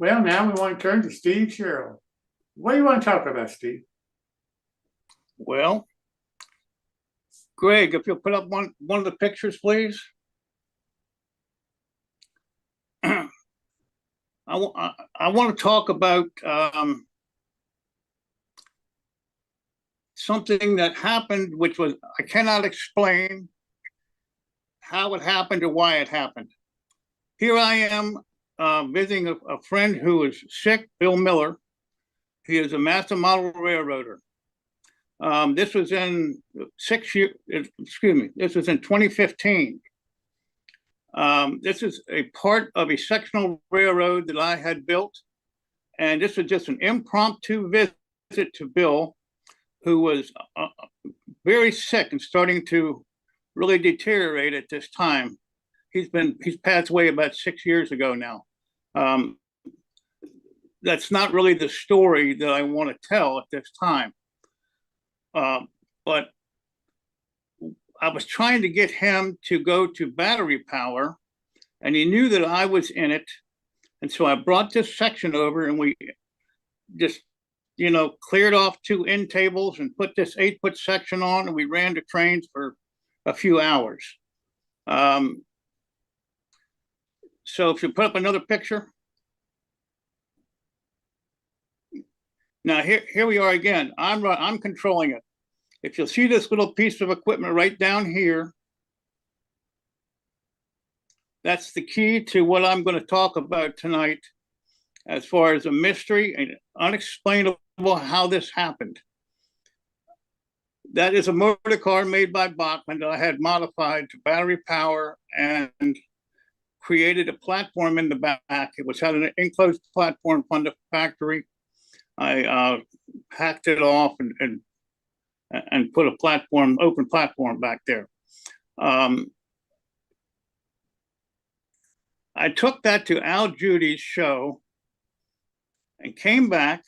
Well, now we want to turn to Steve Sherrill. What do you want to talk about, Steve? Well, Greg, if you'll put up one of the pictures, please. I want to talk about something that happened, which was I cannot explain how it happened or why it happened. Here I am visiting a friend who is sick, Bill Miller. He is a master model railroader. This was in this was in 2015. This is a part of a sectional railroad that I had built. And this was just an impromptu visit to Bill, who was very sick and starting to really deteriorate at this time. He's passed away about 6 years ago now. That's not really the story that I want to tell at this time. But I was trying to get him to go to battery power, and he knew that I was in it. And so I brought this section over, and we just, cleared off 2 end tables and put this 8-foot section on, and we ran the trains for a few hours. So if you put up another picture. Now here we are again. I'm controlling it. If you'll see this little piece of equipment right down here, that's the key to what I'm going to talk about tonight, as far as a mystery and unexplainable how this happened. That is a motor car made by Bachman that I had modified to battery power and created a platform in the back. It was had an enclosed platform from the factory. I hacked it off and put a platform, open platform back there. I took that to Al Judy's show and came back,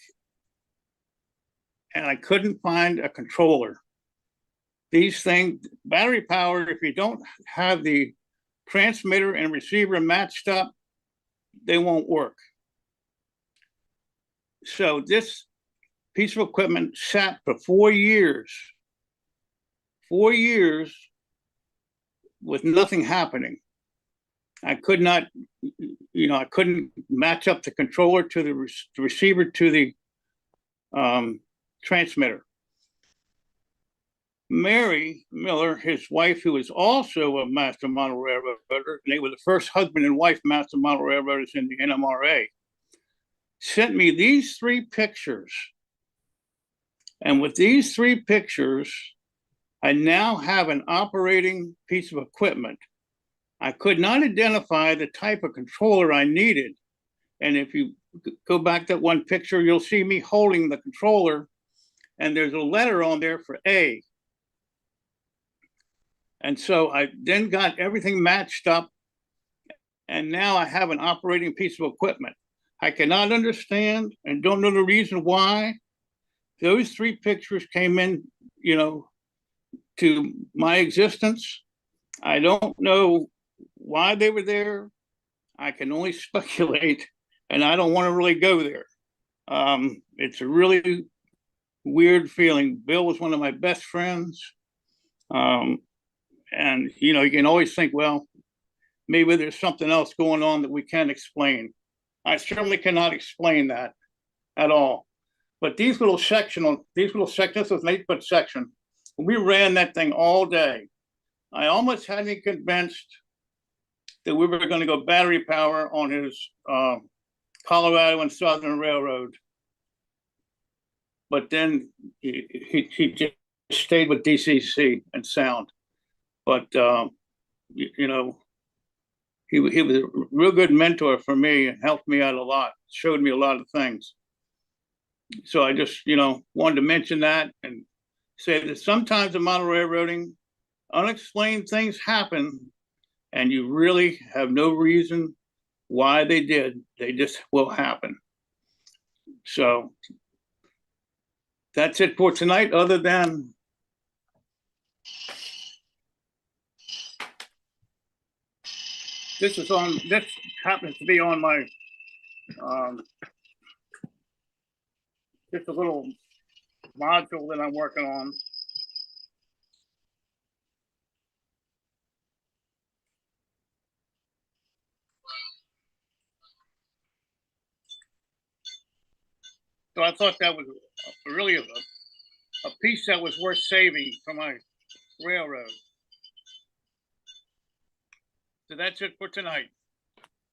and I couldn't find a controller. These things, battery power, if you don't have the transmitter and receiver matched up, they won't work. So this piece of equipment sat for 4 years, 4 years with nothing happening. I could not, I couldn't match up the controller to the receiver to the transmitter. Mary Miller, his wife, who is also a master model railroader, and they were the first husband and wife master model railroaders in the NMRA, sent me these 3 pictures. And with these 3 pictures, I now have an operating piece of equipment. I could not identify the type of controller I needed. And if you go back that one picture, you'll see me holding the controller, and there's a letter on there for A. And so I then got everything matched up, and now I have an operating piece of equipment. I cannot understand and don't know the reason why those 3 pictures came in, to my existence. I don't know why they were there. I can only speculate, and I don't want to really go there. It's a really weird feeling. Bill was one of my best friends. And, you can always think, well, maybe there's something else going on that we can't explain. I certainly cannot explain that at all. But these little sections, this was an 8-foot section. We ran that thing all day. I almost had me convinced that we were going to go battery power on his Colorado and Southern Railroad. But then he just stayed with DCC and Sound. But, he was a real good mentor for me and helped me out a lot, showed me a lot of things. So I just, wanted to mention that and say that sometimes in model railroading, unexplained things happen, and you really have no reason why they did. They just will happen. So that's it for tonight, other than this happens to be on my Just a little module that I'm working on. So I thought that was really a piece that was worth saving for my railroad. So that's it for tonight.